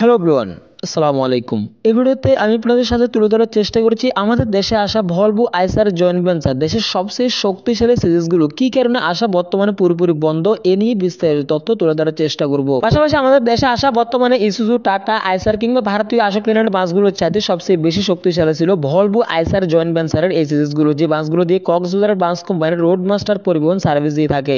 Hello everyone, আসসালামু আলাইকুম। এই ভিডিওতে আমি আপনাদের সাথে তুলে ধরার চেষ্টা করেছি আমাদের দেশে আসা ভলভো আইসার জয়েন্ট ভেঞ্চার দেশের সবচেয়ে শক্তিশালী সিরিজগুলো কি কারণে আসা বর্তমানে পুরোপুরি বন্ধ এ নিয়ে বিস্তারিত তথ্য তুলে ধরার চেষ্টা করব। পাশাপাশি আমাদের দেশে আসা বর্তমানে ইসুজু, টাটা, আইসার কিংবা ভারতীয় আশোক লেল্যান্ড বাসগুলোর চাইতে সবচেয়ে বেশি শক্তিশালী ছিল ভলভো আইসার জয়েন্ট ভেঞ্চারের এই সিরিজগুলো, যে বাসগুলো দিয়ে কক্সবাজার বাস কোম্পানির রোড মাস্টার পরিবহন সার্ভিস দিয়ে থাকে।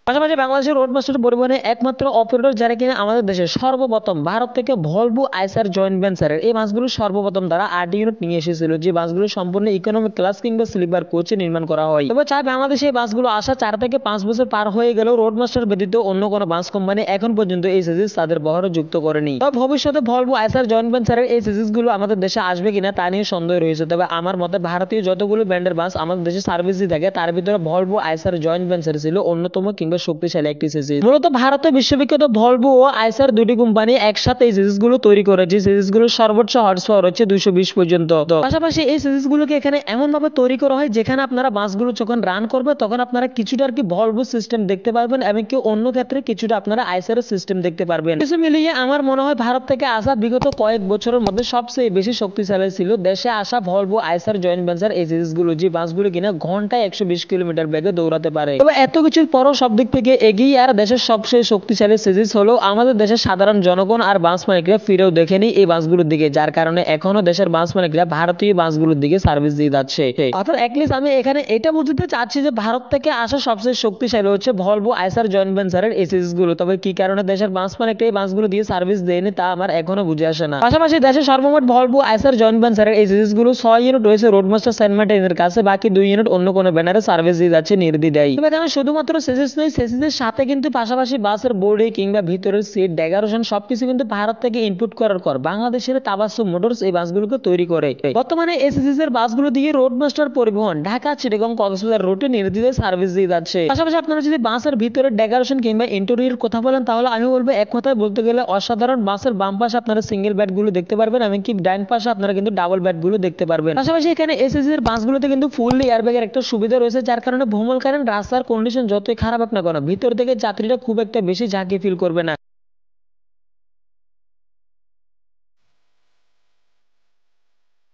পাশাপাশি বাংলাদেশের রোড মাস্টার পরিবহনের একমাত্র অপারেটর যারা কিনা আমাদের দেশে সর্বপ্রথম ভারত থেকে ভলভো আইসার জয়েন্ট ভেঞ্চারের এই বাসগুলো সর্বপ্রথম তারা 8 ইউনিট নিয়ে এসেছিল, যে বাসগুলো সম্পূর্ণ ইকোনমিক ক্লাস কিংবা স্লিপার কোচে নির্মাণ করা হয়। তবে চাই বাংলাদেশে এই বাসগুলো আসা 4 থেকে 5 বছর পার হয়ে গেলেও রোড মাস্টার ব্যতীত অন্য কোনো বাস কোম্পানি এখন পর্যন্ত এই সিরিজ তাদের বহরে যুক্ত করেনি। তবে ভবিষ্যতে ভলভো আইসার জয়েন্ট ভেঞ্চারের এই সিরিজগুলো আমাদের দেশে আসবে কিনা তা নিয়ে সন্দেহ রয়েছে। তবে আমার মতে ভারতীয় যতগুলো ব্র্যান্ডের বাস আমাদের দেশে সার্ভিস দিয়ে থাকে তার ভিতরে ভলভো আইসার জয়েন্ট ভেঞ্চার ছিল অন্যতম কিংবা শক্তিশালী একটি সিরিজ। মূলত ভারতে বিশ্ববিখ্যাত ভলভো ও আইসার দুটি কোম্পানি একসাথে এই সিরিজগুলো তৈরি করেছে। সিরিজগুলোর সর্বোচ্চ হর্স পাওয়ার হচ্ছে 220 পর্যন্ত। পাশাপাশি এই সিরিজগুলোকে এখানে এমন ভাবে তৈরি করা হয় যেখানে আপনারা বাসগুলো যখন রান করবে তখন আপনারা কিছুটা আর কি ভলভো সিস্টেম দেখতে পারবেন এবং কি অন্য ক্ষেত্রে কিছুটা আপনারা আইসার সিস্টেম দেখতে পারবেন। কিছু মিলিয়ে আমার মনে হয় ভারত থেকে আসা বিগত কয়েক বছরের মধ্যে সবচেয়ে বেশি শক্তিশালী ছিল দেশে আসা ভলভো আইসার জয়েন্ট ভেঞ্চার এই সিরিজগুলো, যে বাসগুলো কিনা ঘন্টায় 120 কিলোমিটার বেগে দৌড়াতে পারে। তবে এত কিছুর পরও সব দিক থেকে এগিয়ে আর দেশের সবচেয়ে শক্তিশালী সিরিজ হলো আমাদের দেশের সাধারণ জনগণ আর বাস মালিকরা ফিরেও দেখেনি এই বাসগুলোর দিকে, যার কারণে এখনো দেশের বাস মালিকরা ভারতীয় বাসগুলোর দিকে সার্ভিস দিয়ে যাচ্ছে। অর্থাৎ একলিস্ট আমি এখানে এটা বুঝতে চাচ্ছি যে ভারত থেকে আসা সবচেয়ে শক্তিশালী হচ্ছে ভলভো আইসার জয়েন্ট ভেঞ্চারের এই সিরিজগুলো। তবে কি কারণে দেশের বাস মালিকরা এই বাসগুলো দিয়ে সার্ভিস দেয়নি তা আমার এখনো বুঝে আসে না। পাশাপাশি দেশের সর্বমোট ভলভো আইসার জয়েন্ট ভেঞ্চারের এই সিরিজগুলো 6 ইউনিট রয়েছে রোডমাস্টার সেন্ট মার্টিনের কাছে, বাকি 2 ইউনিট অন্য কোনো ব্যানারে সার্ভিস দিয়ে যাচ্ছে নির্দ্বিধায়। তবে এখানে শুধুমাত্র সিরিজ নয়, সিরিজের সাথে কিন্তু পাশাপাশি বাসের বডি কিংবা ভিতরের সিট, ডেকোরেশন সবকিছু কিন্তু ভারত থেকে ইনপুট করার পর বাংলাদেশের তাবাসসুম মোটরস এই বাসগুলোকে তৈরি করে। বর্তমানে এই সিরিজের বাসগুলো দিয়ে রোড মাস্টার পরিবহন ঢাকা, চিটাগং, কক্সবাজার রুটে নির্দ্বিধায় সার্ভিস দিয়ে যাচ্ছে। পাশাপাশি আপনারা যদি বাসের ভিতরে ডেকোরেশন কিংবা ইন্টেরিয়র কথা বলেন তাহলে আমি বলবো এক কথায় বলতে গেলে অসাধারণ। বাসের বাম পাশে আপনারা সিঙ্গেল বেড গুলো দেখতে পারবেন, এমনকি ডাইন পাশে আপনারা কিন্তু ডাবল বেড গুলো দেখতে পারবেন। পাশাপাশি এখানে এসএসসি এর বাসগুলোতে কিন্তু ফুললি এয়ারব্যাগের একটা সুবিধা রয়েছে, যার কারণে ভ্রমণকালীন রাস্তার কন্ডিশন যতই খারাপ হোক না কেন ভিতর থেকে যাত্রীরা খুব একটা বেশি ঝাঁকি ফিল করবে না।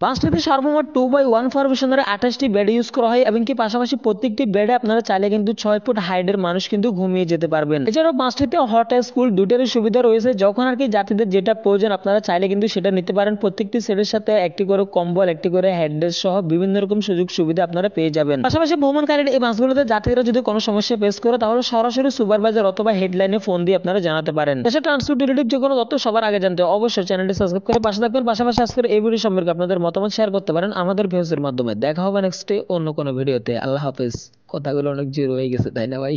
বাসটিতে সর্বমোট 2/1 ফরমেশনের 28টি বেড ইউজ করা হয় এবং কি পাশাপাশি প্রত্যেকটি বেডে আপনারা চাইলে কিন্তু 6 ফুট হাইটের মানুষ কিন্তু ঘুমিয়ে যেতে পারবেন। এছাড়াও বাসটিতে হট স্কুল দুটোরই সুবিধা রয়েছে, যখন আর কি যাত্রীদের যেটা প্রয়োজন আপনারা চাইলে কিন্তু সেটা নিতে পারেন। প্রত্যেকটি সেটের সাথে একটি করে কম্বল, একটি করে হেডরেস্ট সহ বিভিন্ন রকম সুযোগ সুবিধা আপনারা পেয়ে যাবেন। পাশাপাশি ভ্রমণকারীর এই বাসগুলোতে যাত্রীরা যদি কোনো সমস্যা ফেস করে তাহলে সরাসরি সুপারভাইজার অথবা হেডলাইনে ফোন দিয়ে আপনারা জানাতে পারেন। দেশের ট্রান্সপোর্ট রিলেটিভ যে কোনো তথ্য সবার আগে জানতে অবশ্যই চ্যানেলটি সাবস্ক্রাইব করে পাশে থাকবেন। পাশাপাশি আজকের এই ভিডিও সম্পর্কে আপনাদের মতামত শেয়ার করতে পারেন আমাদের ভিউজের মাধ্যমে। দেখা হবে নেক্সটে অন্য কোনো ভিডিওতে। আল্লাহ হাফেজ। কথাগুলো অনেক জিরো হয়ে গেছে তাই না ভাই?